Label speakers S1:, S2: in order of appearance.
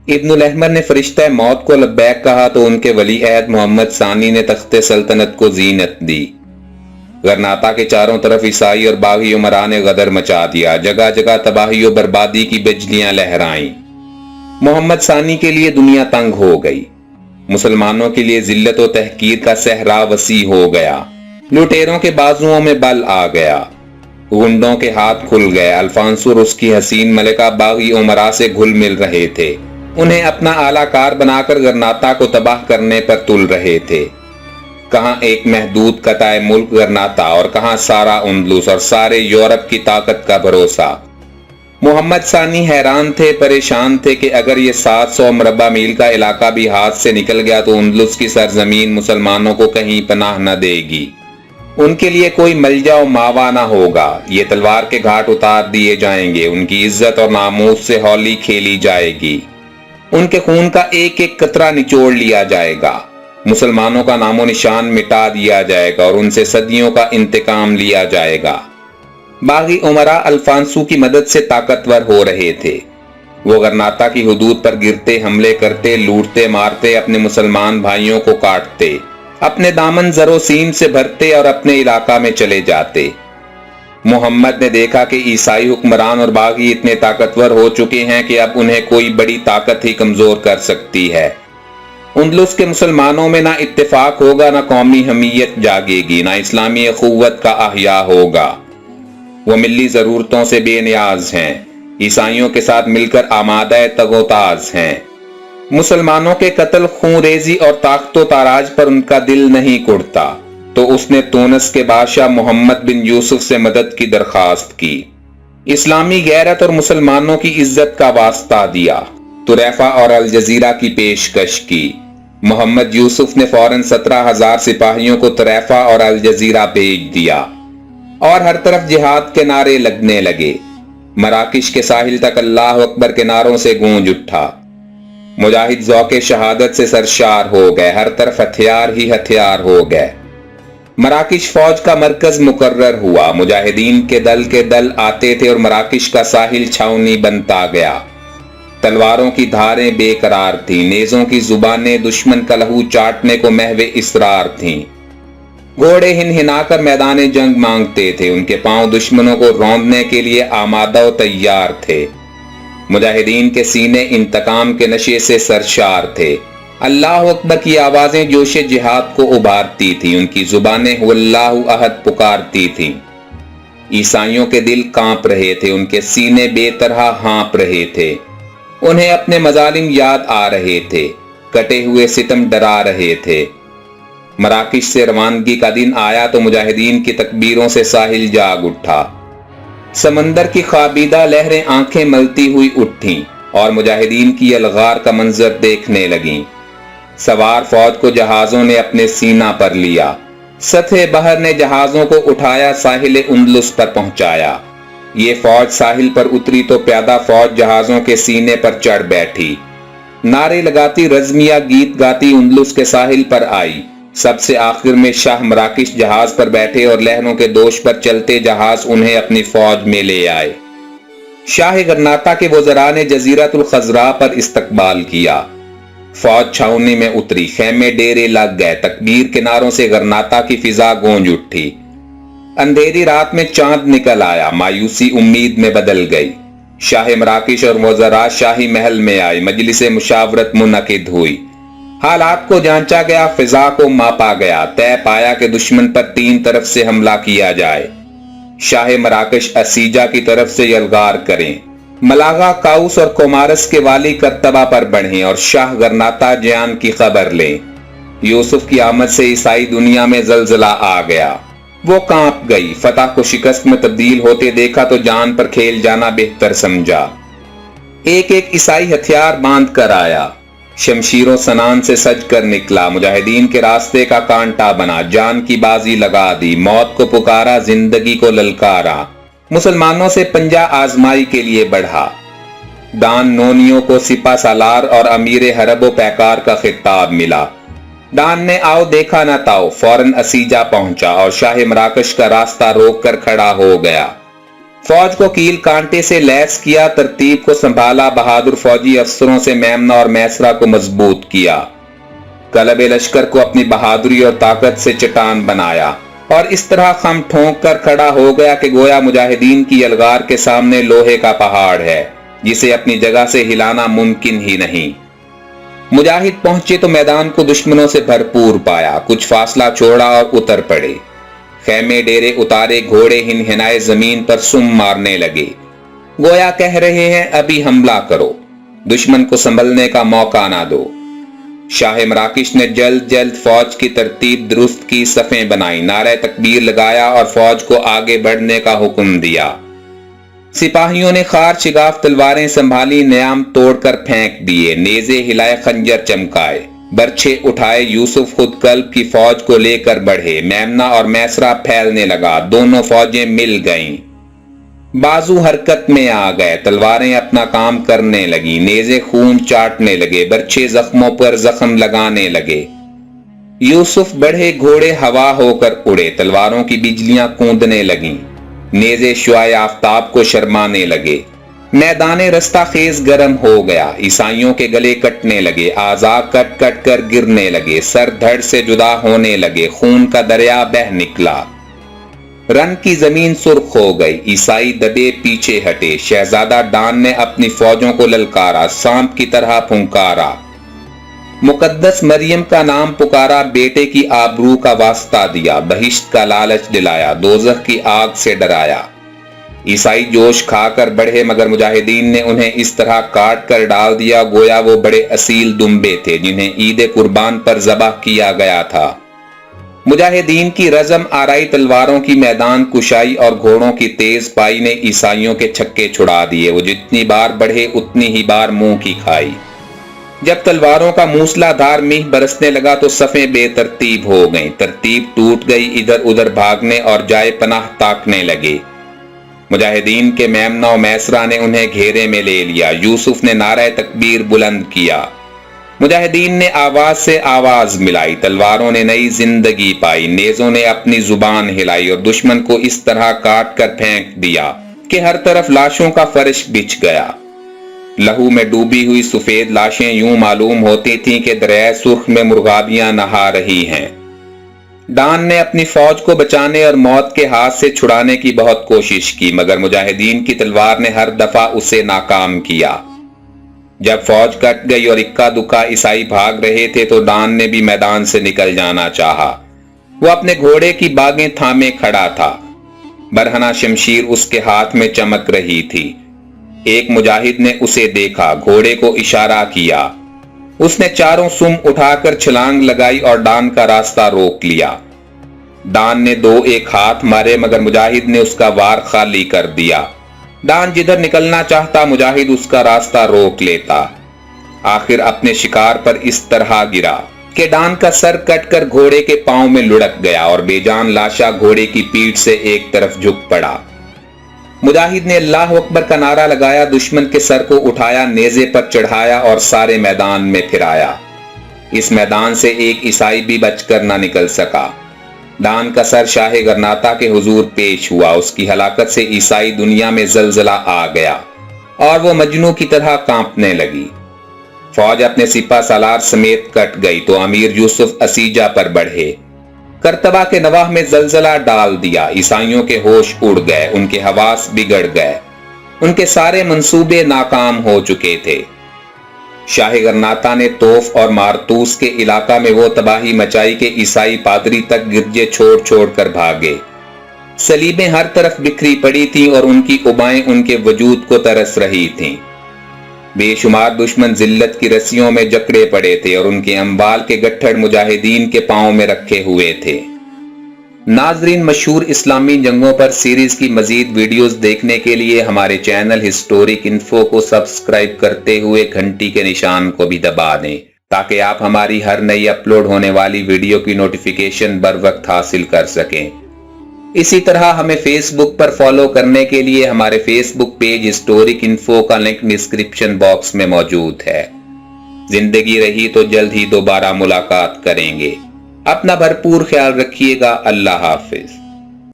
S1: ابن الاحمر نے فرشتہ موت کو لبیک کہا تو ان کے ولی عہد محمد ثانی نے تخت سلطنت کو زینت دی۔ غرناطہ کے چاروں طرف عیسائی اور باغی عمرا نے غدر مچا دیا، جگہ جگہ تباہی و بربادی کی بجلیاں لہرائیں۔ محمد ثانی کے لیے دنیا تنگ ہو گئی، مسلمانوں کے لیے ذلت و تحقیر کا صحرا وسیع ہو گیا، لٹیروں کے بازوؤں میں بل آ گیا، گنڈوں کے ہاتھ کھل گئے۔ الفانسو اور اس کی حسین ملکہ باغی عمرا سے گھل مل رہے تھے، انہیں اپنا اعلی کار بنا کر غرناطہ کو تباہ کرنے پر تل رہے تھے۔ کہاں ایک محدود قطع ملک غرناطہ اور کہاں سارا اندلس اور سارے یورپ کی طاقت کا بھروسہ۔ محمد ثانی حیران تھے، پریشان تھے کہ اگر یہ 700 مربع میل کا علاقہ بھی ہاتھ سے نکل گیا تو اندلس کی سرزمین مسلمانوں کو کہیں پناہ نہ دے گی، ان کے لیے کوئی ملجا و ماوا نہ ہوگا، یہ تلوار کے گھاٹ اتار دیے جائیں گے، ان کی عزت اور ناموس سے ہولی کھیلی جائے گی، ان کے خون کا ایک ایک قطرہ نچوڑ لیا جائے گا، مسلمانوں کا نام و نشان مٹا دیا جائے گا اور ان سے صدیوں کا انتقام لیا جائے گا۔ باغی عمرا الفانسو کی مدد سے طاقتور ہو رہے تھے، وہ غرناطہ کی حدود پر گرتے حملے کرتے، لوٹتے مارتے، اپنے مسلمان بھائیوں کو کاٹتے، اپنے دامن زر و سیم سے بھرتے اور اپنے علاقہ میں چلے جاتے۔ محمد نے دیکھا کہ عیسائی حکمران اور باغی اتنے طاقتور ہو چکے ہیں کہ اب انہیں کوئی بڑی طاقت ہی کمزور کر سکتی ہے۔ اندلس کے مسلمانوں میں نہ اتفاق ہوگا، نہ قومی حمیت جاگے گی، نہ اسلامی اخوت کا احیاء ہوگا۔ وہ ملی ضرورتوں سے بے نیاز ہیں، عیسائیوں کے ساتھ مل کر آمادہ تغوطاز ہیں۔ مسلمانوں کے قتل، خون ریزی اور طاقت و تاراج پر ان کا دل نہیں کڑتا، تو اس نے تونس کے بادشاہ محمد بن یوسف سے مدد کی درخواست کی، اسلامی غیرت اور مسلمانوں کی عزت کا واسطہ دیا، طریفہ اور الجزیرہ کی پیشکش کی۔ محمد یوسف نے فوراً 17,000 سپاہیوں کو طریفہ اور الجزیرہ بھیج دیا اور ہر طرف جہاد کے نعرے لگنے لگے۔ مراکش کے ساحل تک اللہ اکبر کے نعروں سے گونج اٹھا، مجاہد ذوق شہادت سے سرشار ہو گئے، ہر طرف ہتھیار ہی ہتھیار ہو گئے۔ مراکش فوج کا مرکز مقرر ہوا، مجاہدین کے دل آتے تھے اور مراکش کا ساحل چھاؤنی بنتا گیا۔ تلواروں کی دھاریں بے قرار تھیں، نیزوں کی زبانیں دشمن کا لہو چاٹنے کو محو اصرار تھیں، گھوڑے ہنہنا کر میدان جنگ مانگتے تھے، ان کے پاؤں دشمنوں کو روندنے کے لیے آمادہ و تیار تھے۔ مجاہدین کے سینے انتقام کے نشے سے سرشار تھے، اللہ اکبر کی آوازیں جوش جہاد کو ابھارتی تھیں، ان کی زبانیں هو اللہ احد پکارتی تھیں۔ عیسائیوں کے دل کانپ رہے تھے، ان کے سینے بے طرح ہانپ رہے تھے، انہیں اپنے مظالم یاد آ رہے تھے، کٹے ہوئے ستم ڈرا رہے تھے۔ مراکش سے روانگی کا دن آیا تو مجاہدین کی تکبیروں سے ساحل جاگ اٹھا، سمندر کی خوابیدہ لہریں آنکھیں ملتی ہوئی اٹھیں اور مجاہدین کی الغار کا منظر دیکھنے لگیں۔ سوار فوج کو جہازوں نے اپنے سینہ پر لیا، سطح بحر نے جہازوں کو اٹھایا، ساحل اندلس پر پہنچایا۔ یہ فوج ساحل پر اتری تو پیادہ فوج جہازوں کے سینے پر چڑھ بیٹھی، نعرے لگاتی، رزمیہ گیت گاتی اندلس کے ساحل پر آئی۔ سب سے آخر میں شاہ مراکش جہاز پر بیٹھے اور لہروں کے دوش پر چلتے جہاز انہیں اپنی فوج میں لے آئے۔ شاہ غرناطہ کے وزراء نے جزیرۃ الخضراء پر استقبال کیا، فوج چھاؤنی میں اتری، خیمے ڈیرے لگ گئے، تکبیر کے نعروں سے غرناطہ کی فضا گونج اٹھی۔ اندھیری رات میں چاند نکل آیا، مایوسی امید میں بدل گئی۔ شاہ مراکش اور وزراء شاہی محل میں آئے، مجلس مشاورت منعقد ہوئی، حالات کو جانچا گیا، فضا کو ماپا گیا، طے پایا کہ دشمن پر 3 طرف سے حملہ کیا جائے۔ شاہ مراکش اسیجا کی طرف سے یلغار کریں، ملاغا، کاؤس اور کومارس کے والی کرتبہ پر بڑھیں اور شاہ غرناطہ جیان کی خبر لیں۔ یوسف کی آمد سے عیسائی دنیا میں زلزلہ آ گیا، وہ کانپ گئی، فتح کو شکست میں تبدیل ہوتے دیکھا تو جان پر کھیل جانا بہتر سمجھا۔ ایک ایک عیسائی ہتھیار باندھ کر آیا، شمشیر و سنان سے سج کر نکلا، مجاہدین کے راستے کا کانٹا بنا، جان کی بازی لگا دی، موت کو پکارا، زندگی کو للکارا، مسلمانوں سے پنجہ آزمائی کے لیے بڑھا۔ ڈان نونیوں کو سپہ سالار اور امیر حرب و پیکار کا خطاب ملا۔ ڈان نے آؤ دیکھا نہ تاؤ، فوراً اسیجا پہنچا اور شاہ مراکش کا راستہ روک کر کھڑا ہو گیا۔ फौज को कील कांटे से लैस किया, तरतीब को संभाला, बहादुर फौजी अफसरों से मेमना और मैसरा को मजबूत किया, कलब लश्कर को अपनी बहादुरी और ताकत से चट्टान बनाया और इस तरह खम ठोंक कर खड़ा हो गया कि गोया मुजाहिदीन की यलगार के सामने लोहे का पहाड़ है जिसे अपनी जगह से हिलाना मुमकिन ही नहीं। मुजाहिद पहुंचे तो मैदान को दुश्मनों से भरपूर पाया, कुछ फासला छोड़ा और उतर पड़े। खेमे डेरे उतारे, घोड़े हिनहिनाए जमीन पर सुम मारने लगे, गोया कह रहे हैं अभी हमला करो, दुश्मन को संभलने का मौका ना दो। शाह मराकिश ने जल्द जल्द फौज की तरतीब दुरुस्त की, सफ़ें बनाई, नारे तकबीर लगाया और फौज को आगे बढ़ने का हुक्म दिया। सिपाहियों ने खार शिगाफ तलवारें संभाली, नयाम तोड़कर फेंक दिए, नेज़े हिलाए, खंजर चमकाए, बर्छे उठाए। यूसुफ खुद कल्ब की फौज को लेकर बढ़े, मेमना और मैसरा फैलने लगा, दोनों फौजें मिल गईं, बाजू हरकत में आ गए, तलवारें अपना काम करने लगी, नेज़े खून चाटने लगे, बर्छे जख्मों पर जख्म लगाने लगे। यूसुफ बढ़े, घोड़े हवा होकर उड़े, तलवारों की बिजलियां कूदने लगीं, नेज़े शुआए आफ्ताब को शर्माने लगे। मैदान रस्ता खेज गर्म हो गया, ईसाइयों के गले कटने लगे, आज़ा कट कट कर गिरने लगे, सर धड़ से जुदा होने लगे, खून का दरिया बह निकला, रन की जमीन सुर्ख हो गई, ईसाई दबे पीछे हटे। शहजादा डान ने अपनी फौजों को ललकारा, सांप की तरह फुंकारा, मुकद्दस मरियम का नाम पुकारा, बेटे की आबरू का वास्ता दिया, बहिश्त का लालच दिलाया, दोज़ख की आग से डराया। ईसाई जोश खाकर बढ़े मगर मुजाहिदीन ने उन्हें इस तरह काट कर डाल दिया गोया वो बड़े असील दुम्बे थे जिन्हें ईद कुर्बान पर ज़बह किया गया था। मुजाहिदीन की रज़म आराई तलवारों की मैदान कुशाई और घोड़ों की तेज पाई ने ईसाइयों के छक्के छुड़ा दिए। वो जितनी बार बढ़े उतनी ही बार मुंह की खाई। जब तलवारों का मूसलाधार मीह बरसने लगा तो सफ़ें बेतरतीब हो गईं, तरतीब टूट गई, इधर उधर भागने और जाए पनाह ताकने लगे। मुजाहिदीन के मेमना और मैसरा ने उन्हें घेरे में ले लिया। यूसुफ ने नारा तकबीर बुलंद किया, मुजाहिदीन ने आवाज से आवाज मिलाई, तलवारों ने नई जिंदगी पाई, नेज़ों ने अपनी जुबान हिलाई और दुश्मन को इस तरह काट कर फेंक दिया कि हर तरफ लाशों का फर्श बिछ गया। लहू में डूबी हुई सफेद लाशें यूं मालूम होती थीं कि दरिया सुर्ख में मुर्गाबियां नहा रही हैं। डान ने अपनी फौज को बचाने और मौत के हाथ से छुड़ाने की बहुत कोशिश की मगर मुजाहिदीन की तलवार ने हर दफा उसे नाकाम किया। जब फौज कट गई और इक्का दुक्का ईसाई भाग रहे थे तो डान ने भी मैदान से निकल जाना चाहा। वो अपने घोड़े की बागें थामे खड़ा था। बरहना शमशीर उसके हाथ में चमक रही थी। एक मुजाहिद ने उसे देखा, घोड़े को इशारा किया। उसने चारों सुम उठाकर छलांग लगाई और डान का रास्ता रोक लिया। डान ने दो एक हाथ मारे मगर मुजाहिद ने उसका वार खाली कर दिया। डान जिधर निकलना चाहता मुजाहिद उसका रास्ता रोक लेता। आखिर अपने शिकार पर इस तरह गिरा कि डान का सर कटकर घोड़े के पांव में लुढ़क गया और बेजान लाशा घोड़े की पीठ से एक तरफ झुक पड़ा। मुजाहिद ने अल्लाह अकबर का नारा लगाया, दुश्मन के सर को उठाया, नेज़े पर चढ़ाया और सारे मैदान में फिराया। इस मैदान से एक ईसाई भी बचकर न निकल सका। डान का सर शाह गरनाता के हुजूर पेश हुआ। उसकी हलाकत से ईसाई दुनिया में जलजला आ गया और वो मजनू की तरह कांपने लगी। फौज अपने सिपा सालार समेत कट गई तो अमीर यूसुफ असीजा पर बढ़े। करतबा के नवाह में जलजला डाल दिया। ईसाइयों के होश उड़ गए, उनके हवास बिगड़ गए, उनके सारे मंसूबे नाकाम हो चुके थे। शाह गरनाता ने तोफ और मारतूस के इलाका में वो तबाही मचाई कि ईसाई पादरी तक गिरजे छोड़ छोड़ कर भागे। सलीबें हर तरफ बिखरी पड़ी थीं और उनकी उबाएं उनके वजूद को तरस रही थीं। बेशुमार दुश्मन जिल्लत की रस्सियों में जकड़े पड़े थे और उनके अम्बाल के गट्ठड़ मुजाहिदीन के पांव में रखे हुए थे। नाजरीन, मशहूर इस्लामी जंगों पर सीरीज की मजीद वीडियोस देखने के लिए हमारे चैनल हिस्टोरिक इन्फो को सब्सक्राइब करते हुए घंटी के निशान को भी दबा दें ताकि आप हमारी हर नई अपलोड होने वाली वीडियो की नोटिफिकेशन बर वक्त हासिल कर सकें। इसी तरह हमें फेसबुक पर फॉलो करने के लिए हमारे फेसबुक पेज हिस्टोरिक इन्फो का लिंक डिस्क्रिप्शन बॉक्स में मौजूद है। जिंदगी रही तो जल्द ही दोबारा मुलाकात करेंगे। अपना भरपूर ख्याल रखिएगा। अल्लाह हाफिज।